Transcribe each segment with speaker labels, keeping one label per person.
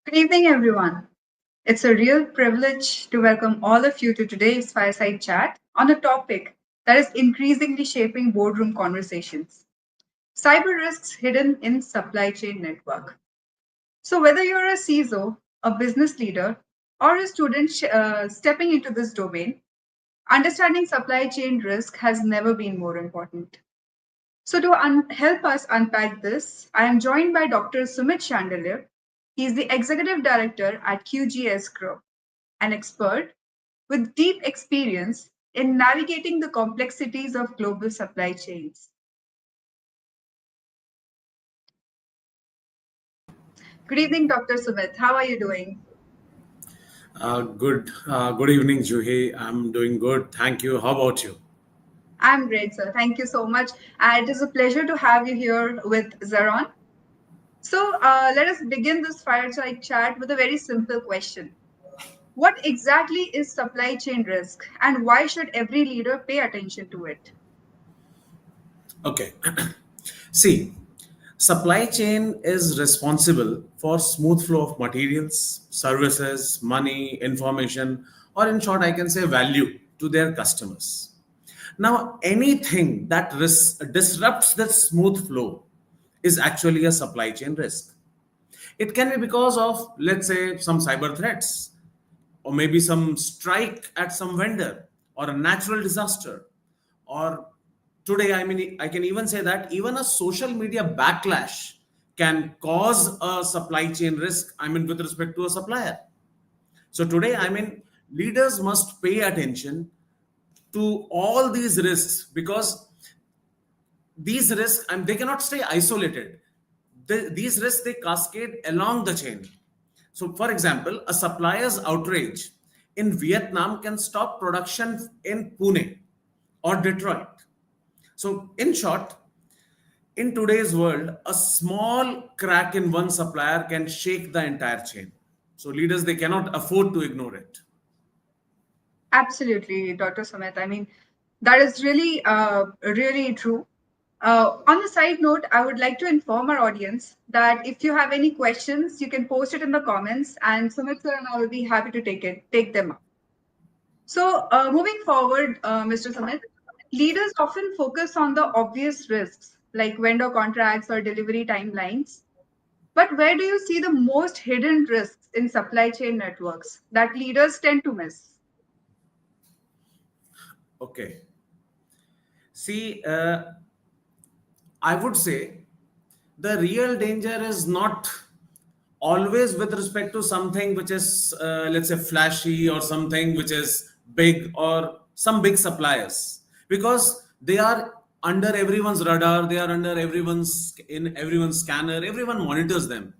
Speaker 1: Good evening, everyone. It's a real privilege to welcome all of you to today's Fireside Chat on a topic that is increasingly shaping boardroom conversations: cyber risks hidden in supply chain network. So, whether you're a CISO, a business leader, or a student stepping into this domain, understanding supply chain risk has never been more important. So, to help us unpack this, I am joined by Dr. Sumit Shandilya. He is the Executive Director at QGS Group, an expert with deep experience in navigating the complexities of global supply chains. Good evening, Dr. Sumit. How are you doing?
Speaker 2: Good evening, Juhi. I'm doing good. Thank you. How about you?
Speaker 1: I'm great, sir. Thank you so much. And it is a pleasure to have you here with Zeron. So, let us begin this fireside chat with a very simple question. What exactly is supply chain risk, and why should every leader pay attention to it?
Speaker 2: Okay. See, supply chain is responsible for smooth flow of materials, services, money, information, or in short, I can say value to their customers. Now, anything that disrupts that smooth flow is actually a supply chain risk. It can be because of, let's say, some cyber threats, or maybe some strike at some vendor, or a natural disaster, or today, I mean, I can even say that even a social media backlash can cause a supply chain risk, I mean, with respect to a supplier. So today, I mean, leaders must pay attention to all these risks because these risks, and they cannot stay isolated. These risks, they cascade along the chain. So for example, a supplier's outrage in Vietnam can stop production in Pune or Detroit. So in short, in today's world, a small crack in one supplier can shake the entire chain. So leaders, they cannot afford to ignore it.
Speaker 1: Absolutely, Dr. Sumit. I mean, that is really true. On a side note, I would like to inform our audience that if you have any questions, you can post it in the comments, and Sumit sir and I will be happy to take them up. So, moving forward, Mr. Sumit, leaders often focus on the obvious risks like vendor contracts or delivery timelines. But where do you see the most hidden risks in supply chain networks that leaders tend to miss?
Speaker 2: Okay. See, I would say the real danger is not always with respect to something which is, let's say, flashy or something which is big or some big suppliers because they are under everyone's radar, they are under everyone's scanner, everyone monitors them.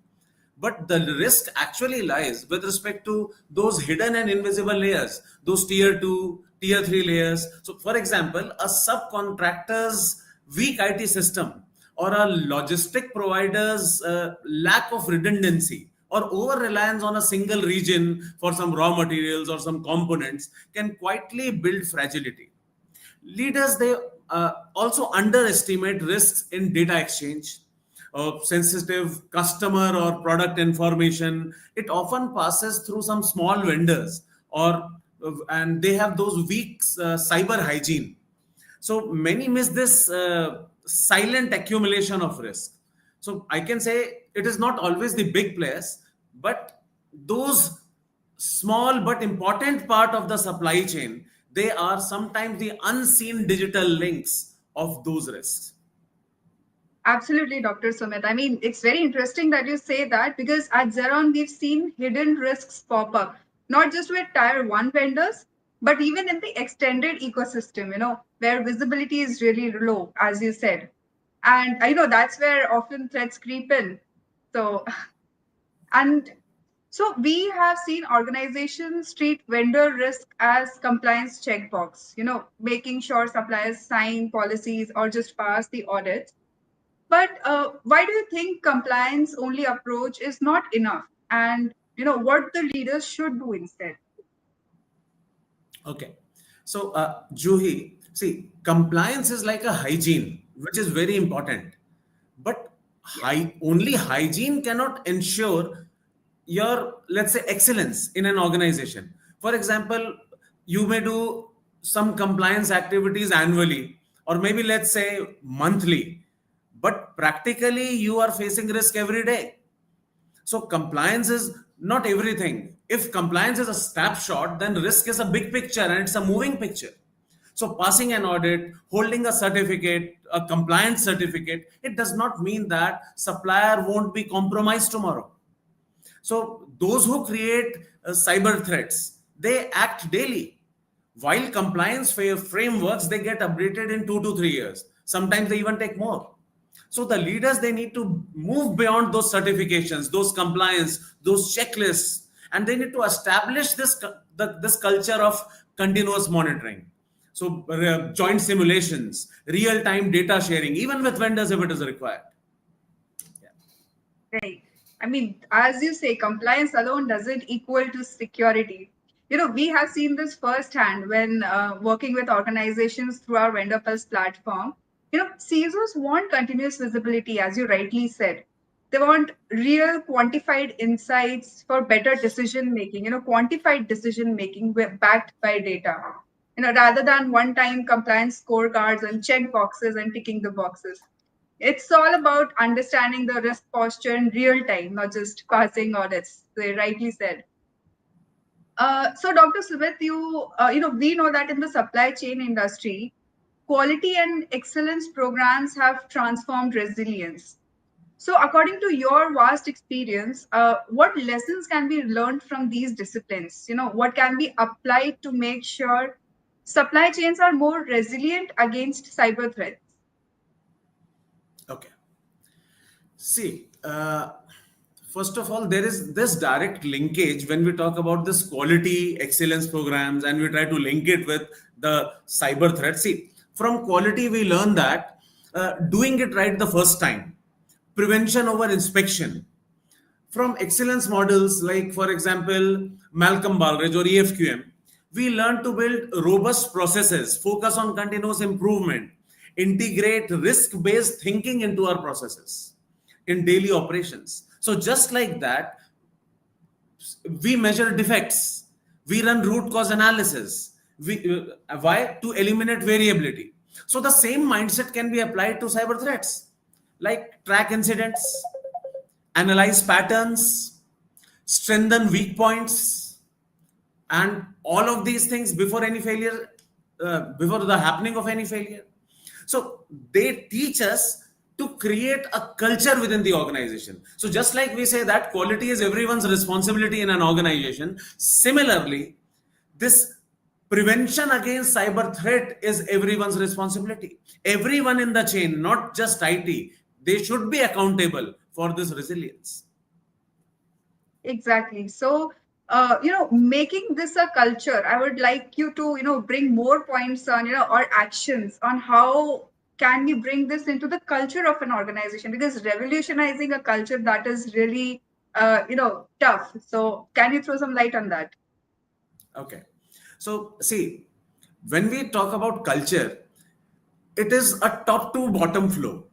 Speaker 2: But the risk actually lies with respect to those hidden and invisible layers, those tier 2, tier 3 layers. So, for example, a subcontractor's weak IT system or a logistic provider's lack of redundancy or over reliance on a single region for some raw materials or some components can quietly build fragility. Leaders, they also underestimate risks in data exchange, sensitive customer or product information. It often passes through some small vendors or and they have those weak cyber hygiene. So many miss this silent accumulation of risk. So I can say it is not always the big players, but those small but important part of the supply chain, they are sometimes the unseen digital links of those risks.
Speaker 1: Absolutely, Dr. Sumit. I mean, it's very interesting that you say that because at Zeron, we've seen hidden risks pop up, not just with tier one vendors, but even in the extended ecosystem, where visibility is really low, as you said. And I know that's where often threats creep in. So, and so we have seen organizations treat vendor risk as compliance checkbox, making sure suppliers sign policies or just pass the audits. But why do you think compliance only approach is not enough? And what the leaders should do instead?
Speaker 2: Okay. So, Juhi, see, compliance is like a hygiene, which is very important. But only hygiene cannot ensure your, let's say, excellence in an organization. For example, you may do some compliance activities annually, or maybe let's say monthly, but practically you are facing risk every day. So compliance is not everything. If compliance is a snapshot, then risk is a big picture and it's a moving picture. So passing an audit, holding a certificate, a compliance certificate, it does not mean that supplier won't be compromised tomorrow. So those who create cyber threats, they act daily. While compliance frameworks, they get updated in 2 to 3 years. Sometimes they even take more. So the leaders, they need to move beyond those certifications, those compliance, those checklists, and they need to establish this culture of continuous monitoring. So joint simulations, real-time data sharing, even with vendors if it is required.
Speaker 1: Right. I mean, as you say, compliance alone doesn't equal to security. We have seen this firsthand when working with organizations through our Vendor Pulse platform. CISOs want continuous visibility, as you rightly said. They want real quantified insights for better decision making, quantified decision making backed by data. Rather than one-time compliance scorecards and check boxes and ticking the boxes. It's all about understanding the risk posture in real time, not just passing audits. They rightly said. So, Dr. Sumit, we know that in the supply chain industry, quality and excellence programs have transformed resilience. So, according to your vast experience, what lessons can be learned from these disciplines? What can be applied to make sure supply chains are more resilient against cyber threats?
Speaker 2: Okay. See, first of all, there is this direct linkage when we talk about this quality excellence programs and we try to link it with the cyber threat. See, from quality, we learn that doing it right the first time, prevention over inspection. From excellence models like, for example, Malcolm Baldrige or EFQM, we learn to build robust processes, focus on continuous improvement, integrate risk-based thinking into our processes in daily operations. So just like that, we measure defects, we run root cause analysis. Why? To eliminate variability. So the same mindset can be applied to cyber threats, like track incidents, analyze patterns, strengthen weak points, and all of these things before any failure, before the happening of any failure. So they teach us to create a culture within the organization. So just like we say that quality is everyone's responsibility in an organization, similarly, this prevention against cyber threat is everyone's responsibility. Everyone in the chain, not just IT, they should be accountable for this resilience.
Speaker 1: Exactly. So, making this a culture, I would like you to, bring more points on, or actions on how can we bring this into the culture of an organization, because revolutionizing a culture, that is really, tough. So, can you throw some light on that?
Speaker 2: Okay. So, see, when we talk about culture, it is a top to bottom flow.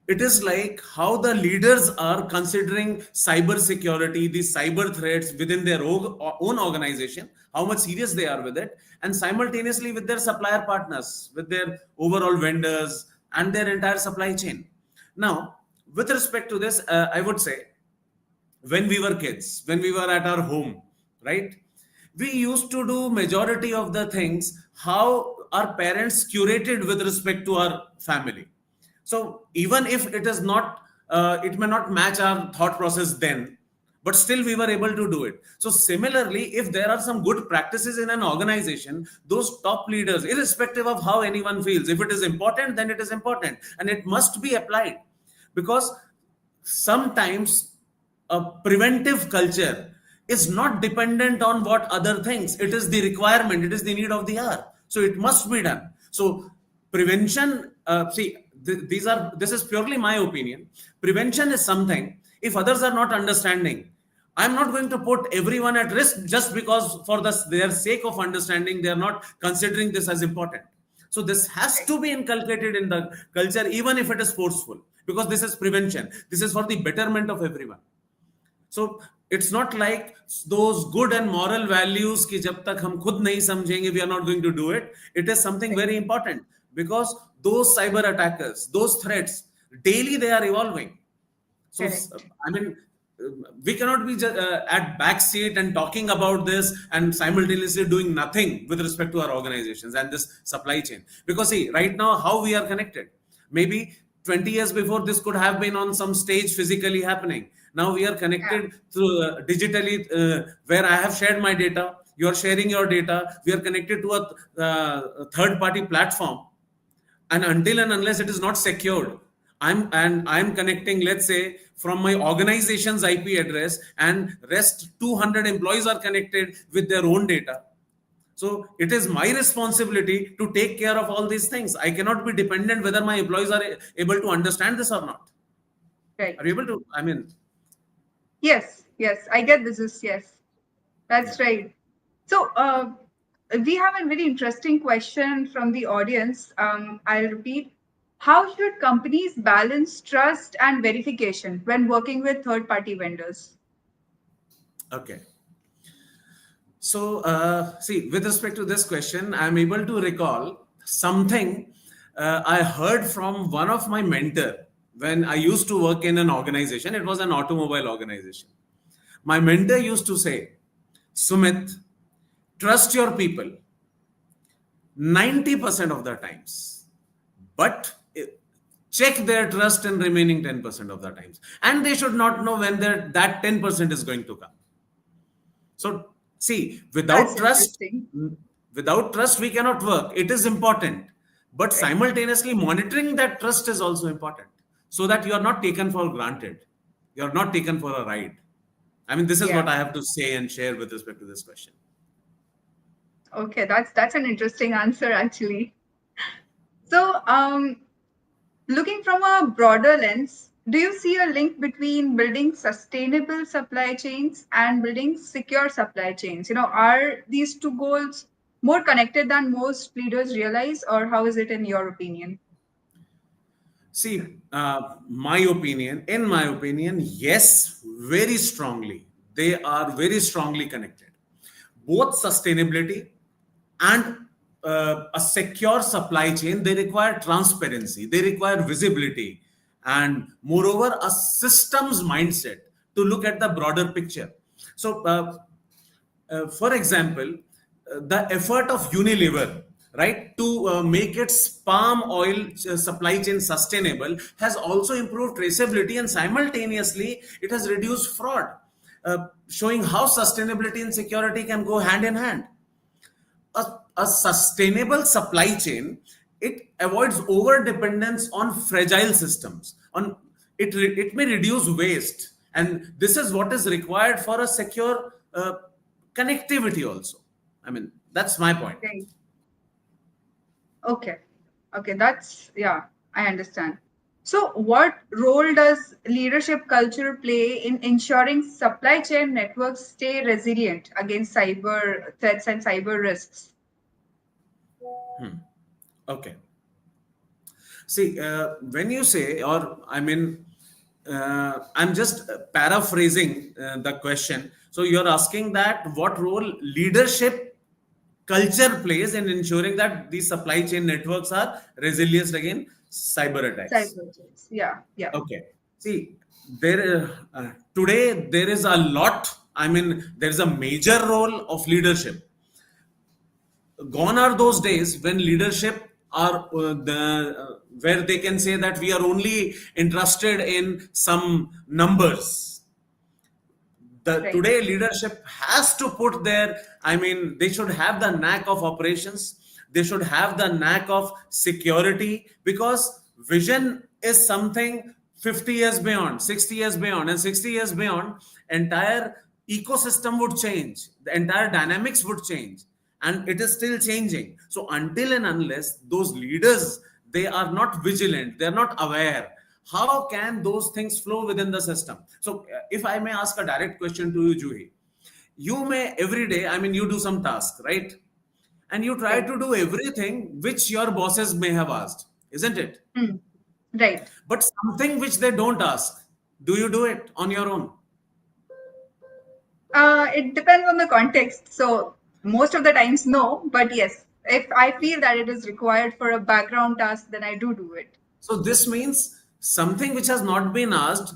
Speaker 2: It is like how the leaders are considering cyber security, the cyber threats within their own organization, how much serious they are with it, and simultaneously with their supplier partners, with their overall vendors and their entire supply chain. Now, with respect to this, I would say when we were kids, when we were at our home, right? We used to do majority of the things how our parents curated with respect to our family. So even if it is not, it may not match our thought process then, but still we were able to do it. So similarly, if there are some good practices in an organization, those top leaders, irrespective of how anyone feels, if it is important, then it is important and it must be applied, because sometimes a preventive culture is not dependent on what other things. It is the requirement, it is the need of the hour, so it must be done. So prevention, this is purely my opinion. Prevention is something, if others are not understanding, I'm not going to put everyone at risk just because for their sake of understanding they are not considering this as important. So this has
Speaker 1: Right.
Speaker 2: to be inculcated in the culture, even if it is forceful, because this is prevention. This is for the betterment of everyone. So it's not like those good and moral values ki jab tak hum khud nahi samjhenge, we are not going to do it. It is something
Speaker 1: Right.
Speaker 2: very important, because those cyber attackers, those threats, daily they are evolving. So,
Speaker 1: Correct.
Speaker 2: I mean, we cannot be at backseat and talking about this and simultaneously doing nothing with respect to our organizations and this supply chain. Because see, right now, how we are connected. Maybe 20 years before, this could have been on some stage physically happening. Now we are
Speaker 1: Yeah.
Speaker 2: connected through digitally, where I have shared my data. You are sharing your data. We are connected to a third-party platform, and until and unless it is not secured, I'm connecting, let's say, from my organization's IP address, and rest 200 employees are connected with their own data. So it is my responsibility to take care of all these things. I cannot be dependent whether my employees are able to understand this or not. Are you
Speaker 1: Right.
Speaker 2: able to, I mean,
Speaker 1: Yes. Yes. I get this. Is yes.
Speaker 2: yeah.
Speaker 1: That's right. So, we have a very interesting question from the audience. I'll repeat. How should companies balance trust and verification when working with third party vendors?
Speaker 2: Okay. So, see, with respect to this question, I'm able to recall something I heard from one of my mentor when I used to work in an organization. It was an automobile organization. My mentor used to say, Sumit, trust your people 90% of the times, but check their trust in remaining 10% of the times. And they should not know when that 10% is going to come. So, see,
Speaker 1: That's interesting.
Speaker 2: without trust, we cannot work. It is important, but
Speaker 1: Right.
Speaker 2: simultaneously monitoring that trust is also important, so that you are not taken for granted. You are not taken for a ride. I mean, this is
Speaker 1: Yeah.
Speaker 2: what I have to say and share with respect to this question.
Speaker 1: Okay. That's an interesting answer actually. So, looking from a broader lens, do you see a link between building sustainable supply chains and building secure supply chains? Are these two goals more connected than most leaders realize, or how is it in your opinion?
Speaker 2: See, in my opinion, yes, very strongly. They are very strongly connected. Both sustainability and a secure supply chain, they require transparency, they require visibility, and moreover, a systems mindset to look at the broader picture. So, for example, the effort of Unilever, right, to make its palm oil supply chain sustainable has also improved traceability, and simultaneously it has reduced fraud, showing how sustainability and security can go hand in hand. A sustainable supply chain, it avoids over dependence on fragile systems. It may reduce waste, and this is what is required for a secure connectivity also. I mean, that's my point.
Speaker 1: Right. Okay. Okay. Yeah, I understand. So, what role does leadership culture play in ensuring supply chain networks stay resilient against cyber threats and cyber risks?
Speaker 2: Okay. See, when you say, or I mean, I'm just paraphrasing the question. So you're asking that what role leadership culture plays in ensuring that these supply chain networks are resilient against cyber attacks.
Speaker 1: Cyber threats. Yeah. Yeah.
Speaker 2: Okay. See, today there is a lot. I mean, there is a major role of leadership. Gone are those days when leadership are where they can say that we are only interested in some numbers. The
Speaker 1: Right.
Speaker 2: today leadership has to put their, I mean, they should have the knack of operations, they should have the knack of security, because vision is something 50 years beyond, 60 years beyond, and 60 years beyond, entire ecosystem would change, the entire dynamics would change, and it is still changing. So until and unless those leaders, they are not vigilant, they are not aware, how can those things flow within the system? So if I may ask a direct question to you, Juhi, you may every day, I mean, you do some task, right? and you try
Speaker 1: Right.
Speaker 2: to do everything which your bosses may have asked, isn't it?
Speaker 1: Hmm. Right.
Speaker 2: But something which they don't ask, do you do it on your own?
Speaker 1: It depends on the context. So most of the times, no. But yes, if I feel that it is required for a background task, then I do it.
Speaker 2: So this means something which has not been asked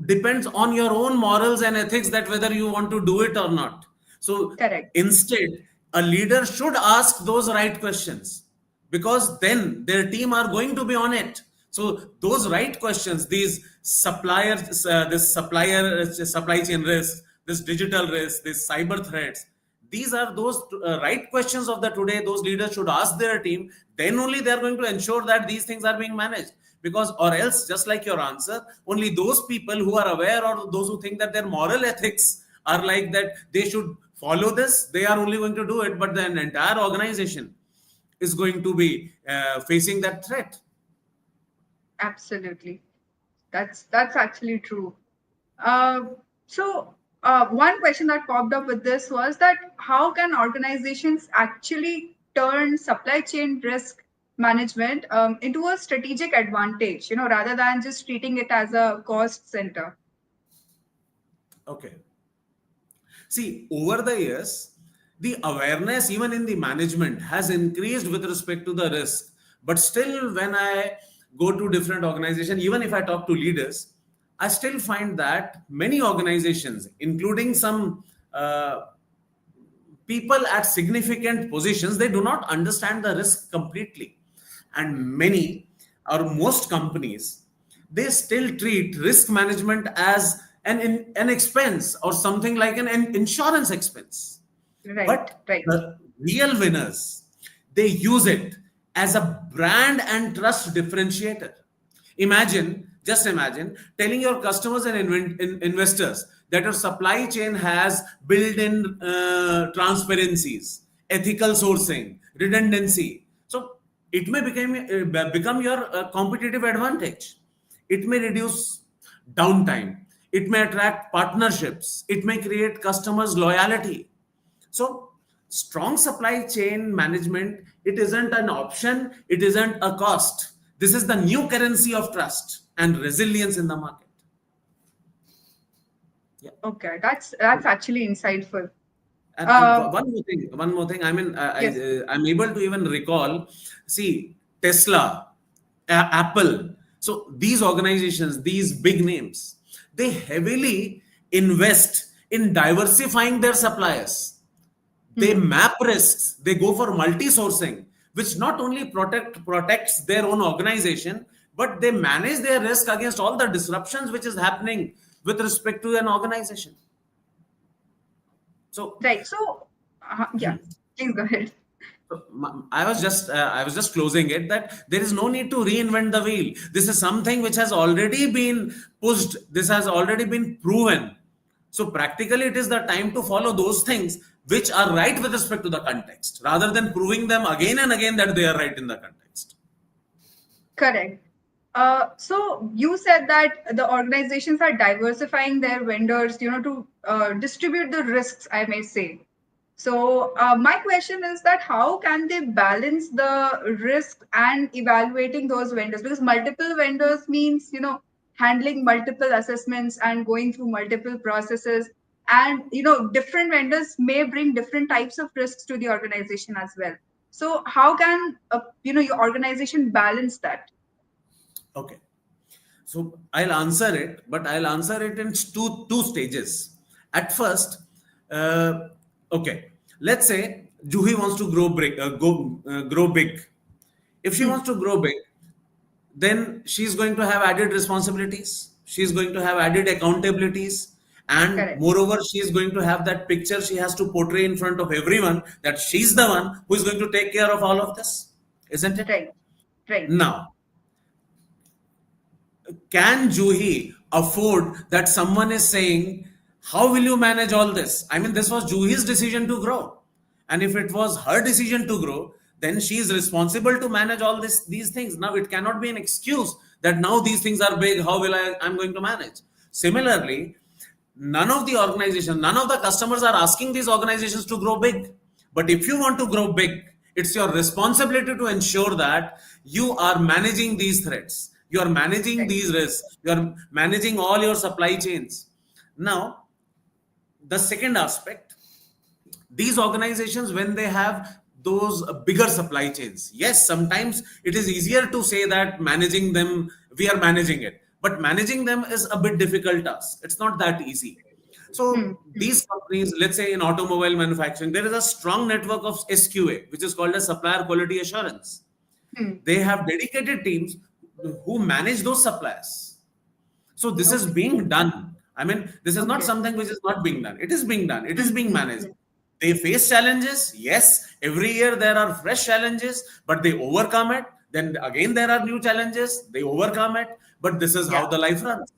Speaker 2: depends on your own morals and ethics, that whether you want to do it or not. So
Speaker 1: Correct.
Speaker 2: instead, a leader should ask those right questions, because then their team are going to be on it. So those right questions, these suppliers, this supply chain risk, this digital risk, this cyber threats, these are those right questions of the today. Those leaders should ask their team. Then only they are going to ensure that these things are being managed. Because, or else, just like your answer, only those people who are aware, or those who think that their moral ethics are like that, they should follow this, they are only going to do it. But the entire organization is going to be facing that threat.
Speaker 1: Absolutely. That's actually true. Uh, one question that popped up with this was that how can organizations actually turn supply chain risk management into a strategic advantage, rather than just treating it as a cost center?
Speaker 2: Okay. See, over the years, the awareness, even in the management, has increased with respect to the risk. But still, when I go to different organizations, even if I talk to leaders, I still find that many organizations, including some people at significant positions, they do not understand the risk completely. And many or most companies, they still treat risk management as an expense, or something like an insurance expense.
Speaker 1: Right,
Speaker 2: But
Speaker 1: right.
Speaker 2: the real winners, they use it as a brand and trust differentiator. Just imagine telling your customers and investors that your supply chain has built-in transparencies, ethical sourcing, redundancy. So it may become your competitive advantage. It may reduce downtime. It may attract partnerships. It may create customers' loyalty. So, strong supply chain management, it isn't an option, it isn't a cost. This is the new currency of trust and resilience in the market. Yeah.
Speaker 1: Okay, that's actually insightful.
Speaker 2: And
Speaker 1: Uh,
Speaker 2: one more thing. I mean,
Speaker 1: yes.
Speaker 2: I'm able to even recall. See, Tesla, Apple. So these organizations, these big names, they heavily invest in diversifying their suppliers. They
Speaker 1: Hmm.
Speaker 2: map risks. They go for multi-sourcing, which not only protects their own organization, but they manage their risk against all the disruptions which is happening with respect to an organization. So
Speaker 1: Right. So, yeah, please go ahead.
Speaker 2: I was just closing it, that there is no need to reinvent the wheel. This is something which has already been pushed. This has already been proven. So practically, it is the time to follow those things which are right with respect to the context, rather than proving them again and again that they are right in the context.
Speaker 1: Correct. So you said that the organizations are diversifying their vendors, to distribute the risks, I may say. So my question is that how can they balance the risk and evaluating those vendors? Because multiple vendors means, handling multiple assessments and going through multiple processes. And, different vendors may bring different types of risks to the organization as well. So how can, your organization balance that?
Speaker 2: Okay. So I'll answer it, but I'll answer it in two stages. At first, uh, okay, let's say Juhi wants to grow big. If she
Speaker 1: Hmm.
Speaker 2: wants to grow big, then she's going to have added responsibilities. She's going to have added accountabilities, and
Speaker 1: Correct.
Speaker 2: moreover, she's going to have that picture she has to portray in front of everyone, that she's the one who is going to take care of all of this, isn't it?
Speaker 1: Right. Right.
Speaker 2: Now, can Juhi afford that someone is saying, how will you manage all this? I mean, this was Juhi's decision to grow. And if it was her decision to grow, then she is responsible to manage all these things. Now, it cannot be an excuse that now these things are big. How will I'm going to manage? Similarly, none of the customers are asking these organizations to grow big. But if you want to grow big, It's your responsibility to ensure that you are managing these threats, you are managing
Speaker 1: Right.
Speaker 2: these risks, you are managing all your supply chains. Now, the second aspect, these organizations, when they have those bigger supply chains, yes, sometimes it is easier to say that managing them, we are managing it, but managing them is a bit difficult task. It's not that easy.
Speaker 1: Hmm.
Speaker 2: So
Speaker 1: Hmm.
Speaker 2: these companies, let's say in automobile manufacturing, there is a strong network of SQA, which is called as supplier quality assurance.
Speaker 1: Hmm.
Speaker 2: They have dedicated teams who manage those suppliers. So this is
Speaker 1: Okay.
Speaker 2: being done. I mean, this is not
Speaker 1: Okay.
Speaker 2: something which is not being done. It is being done. It is
Speaker 1: Hmm.
Speaker 2: being
Speaker 1: Hmm.
Speaker 2: managed.
Speaker 1: Hmm.
Speaker 2: They face challenges. Yes, every year there are fresh challenges, but they overcome it. Then again there are new challenges. They overcome it. But this is
Speaker 1: Yeah.
Speaker 2: how the life runs.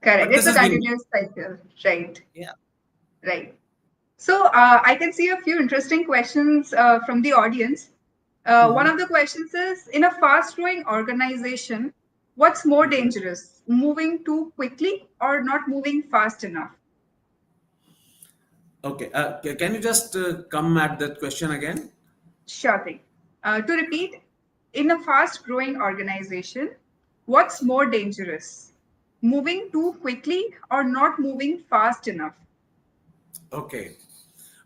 Speaker 1: Correct.
Speaker 2: But
Speaker 1: It's
Speaker 2: this
Speaker 1: a
Speaker 2: is being
Speaker 1: continuous cycle. Right.
Speaker 2: yeah.
Speaker 1: Right. So I can see a few interesting questions from the audience. One of
Speaker 2: Mhm.
Speaker 1: the questions is, in a fast-growing organization, what's more dangerous, moving too quickly or not moving fast enough?
Speaker 2: Okay. Can you just come at that question again?
Speaker 1: Sure thing. To repeat, in a fast-growing organization, what's more dangerous, moving too quickly or not moving fast enough?
Speaker 2: Okay.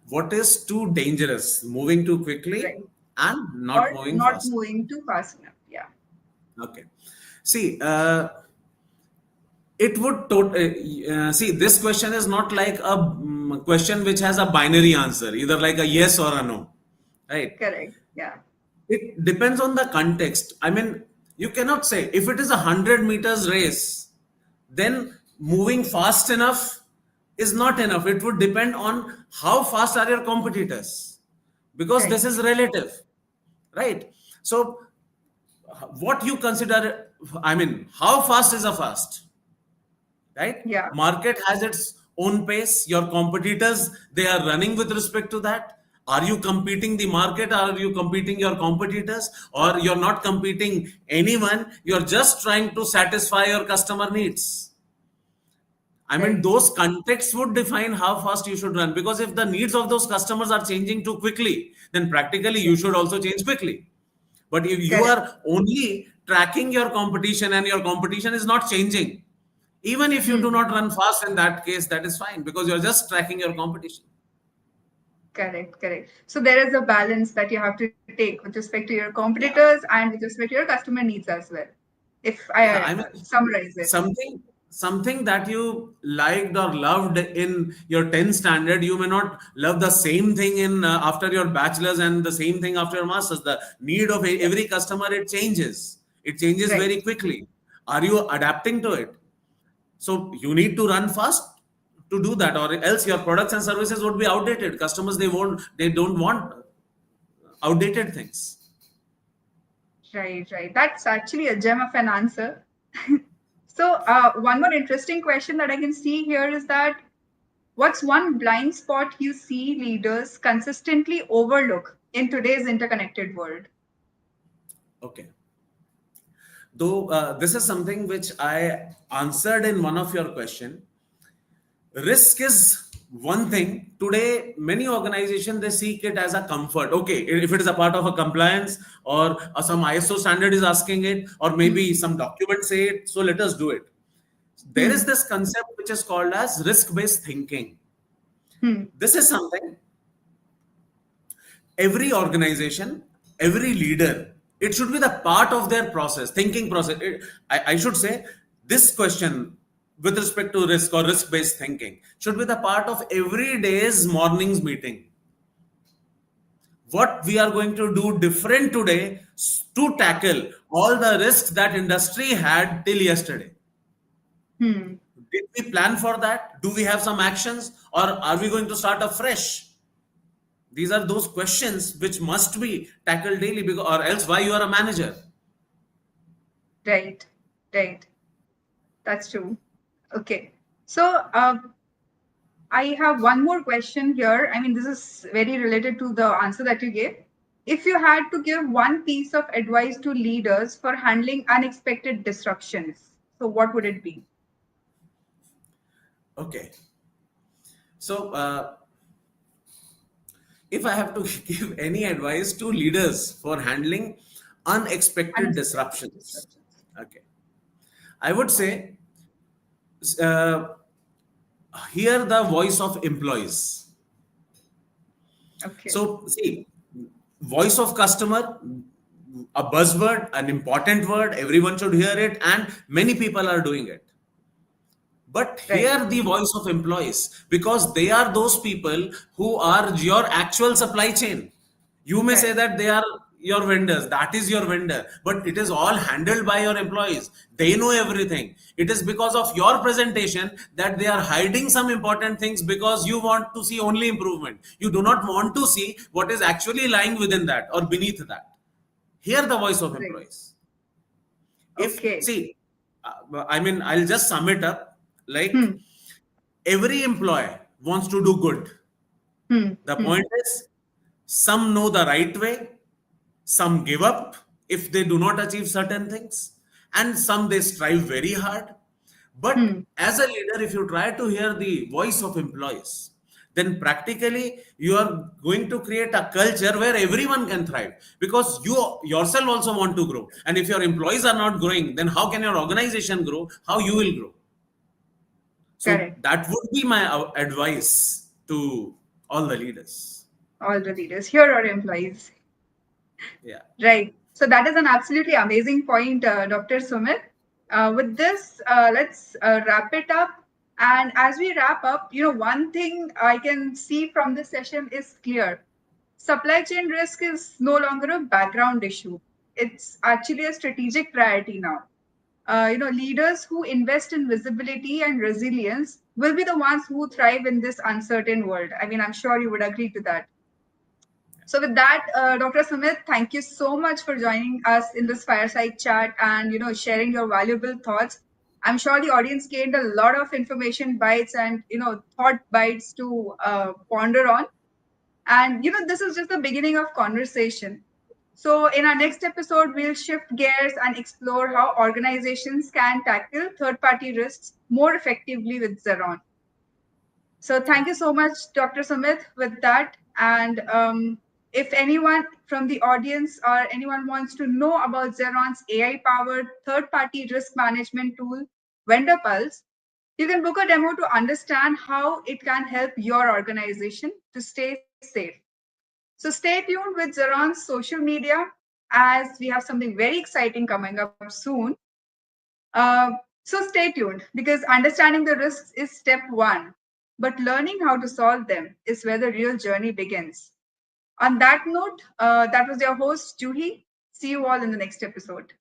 Speaker 2: What is too dangerous? Moving too quickly
Speaker 1: Right.
Speaker 2: and not
Speaker 1: Or
Speaker 2: moving
Speaker 1: not
Speaker 2: fast.
Speaker 1: moving too fast enough. Yeah.
Speaker 2: Okay. See, it would see, this question is not like a question which has a binary answer, either like a yes or a no, right?
Speaker 1: Correct. Yeah.
Speaker 2: It depends on the context. I mean, you cannot say if it is a 100 meters race, then moving fast enough is not enough. It would depend on how fast are your competitors, because this
Speaker 1: Right.
Speaker 2: is relative, right? So what you consider, I mean, how fast is a fast, right?
Speaker 1: Yeah.
Speaker 2: Market has its own pace. Your competitors, they are running with respect to that. Are you competing the market, or are you competing your competitors, or you're not competing anyone, you're just trying to satisfy your customer needs? I mean,
Speaker 1: Right.
Speaker 2: those contexts would define how fast you should run, because if the needs of those customers are changing too quickly, then practically you should also change quickly. But if you
Speaker 1: Correct.
Speaker 2: are only tracking your competition and your competition is not changing, even if you do
Speaker 1: Hmm.
Speaker 2: not run fast, in that case, that is fine, because you're just tracking your competition.
Speaker 1: Correct. Correct. So there is a balance that you have to take with respect to your competitors
Speaker 2: Yeah.
Speaker 1: and with respect to your customer needs as well. If I
Speaker 2: Yeah. I mean,
Speaker 1: summarize it.
Speaker 2: something that you liked or loved in your 10th standard, you may not love the same thing in after your bachelor's, and the same thing after your master's. The need of
Speaker 1: Yeah.
Speaker 2: every customer, it changes. It changes
Speaker 1: Right.
Speaker 2: very quickly. Are you adapting to it? So you need to run fast to do that, or else your products and services would be outdated. Customers, they don't want outdated things.
Speaker 1: Right. Right. That's actually a gem of an answer. So one more interesting question that I can see here is that what's one blind spot you see leaders consistently overlook in today's interconnected world?
Speaker 2: Okay. Though this is something which I answered in one of your question. Risk is one thing. Today, many organizations, they seek it as a comfort. Okay, if it is a part of a compliance, or some ISO standard is asking it, or maybe
Speaker 1: Hmm.
Speaker 2: some document say it, so let us do it. There is
Speaker 1: Hmm.
Speaker 2: this concept which is called as risk-based thinking.
Speaker 1: Hmm.
Speaker 2: This is something every organization, every leader, it should be the part of their process, thinking process. I should say, this question with respect to risk or risk based thinking should be the part of every day's morning's meeting. What we are going to do different today to
Speaker 1: Yeah.
Speaker 2: tackle all the risks that industry had till yesterday.
Speaker 1: Hmm.
Speaker 2: Did we plan for that? Do we have some actions, or are we going to start afresh? These are those questions which must be tackled daily, because, or else why you are a manager?
Speaker 1: Right. Right. That's true. Okay. So I have one more question here. I mean, this is very related to the answer that you gave. If you had to give one piece of advice to leaders for handling unexpected disruptions, so what would it be?
Speaker 2: Okay. So, if I have to give any advice to leaders for handling unexpected
Speaker 1: Unexpected
Speaker 2: disruptions,
Speaker 1: disruptions.
Speaker 2: okay, I would say uh, hear the voice of employees.
Speaker 1: Okay.
Speaker 2: So, see, voice of customer, a buzzword, an important word, everyone should hear it, and many people are doing it. But
Speaker 1: Right.
Speaker 2: hear the voice of employees because they are those people who are your actual supply chain. You may say
Speaker 1: Correct.
Speaker 2: that they are your vendors, that is your vendor, but it is all handled by your employees. They know everything. It is because of your presentation that they are hiding some important things because you want to see only improvement. You do not want to see what is actually lying within that or beneath that. Hear the voice of
Speaker 1: Right.
Speaker 2: employees. If,
Speaker 1: Okay.
Speaker 2: see, I mean, I'll just sum it up like
Speaker 1: Hmm.
Speaker 2: every employee wants to do good.
Speaker 1: Hmm.
Speaker 2: The
Speaker 1: Hmm.
Speaker 2: point is, some know the right way, some give up if they do not achieve certain things, and some they strive very hard. But
Speaker 1: Hmm.
Speaker 2: as a leader, if you try to hear the voice of employees, then practically you are going to create a culture where everyone can thrive because you yourself also want to grow. And if your employees are not growing, then how can your organization grow? How you will grow? So
Speaker 1: Correct.
Speaker 2: that would be my advice to all the leaders.
Speaker 1: All the leaders. Here are employees.
Speaker 2: Yeah.
Speaker 1: Right. So that is an absolutely amazing point, Dr. Sumit. With this, let's wrap it up. And as we wrap up, one thing I can see from this session is clear. Supply chain risk is no longer a background issue. It's actually a strategic priority now. Leaders who invest in visibility and resilience will be the ones who thrive in this uncertain world. I mean, I'm sure you would agree to that. So with that, Dr. Sumit, thank you so much for joining us in this fireside chat and sharing your valuable thoughts. I'm sure the audience gained a lot of information bites and thought bites to ponder on. And this is just the beginning of conversation. So in our next episode, we'll shift gears and explore how organizations can tackle third-party risks more effectively with Zeron. So thank you so much, Dr. Sumit, with that. And if anyone from the audience or anyone wants to know about Zeron's AI-powered third-party risk management tool, Vendor Pulse, you can book a demo to understand how it can help your organization to stay safe. So stay tuned with Zeron's social media as we have something very exciting coming up soon. Uh, so stay tuned because understanding the risks is step one, but learning how to solve them is where the real journey begins. On that note, that was your host, Juhi. See you all in the next episode.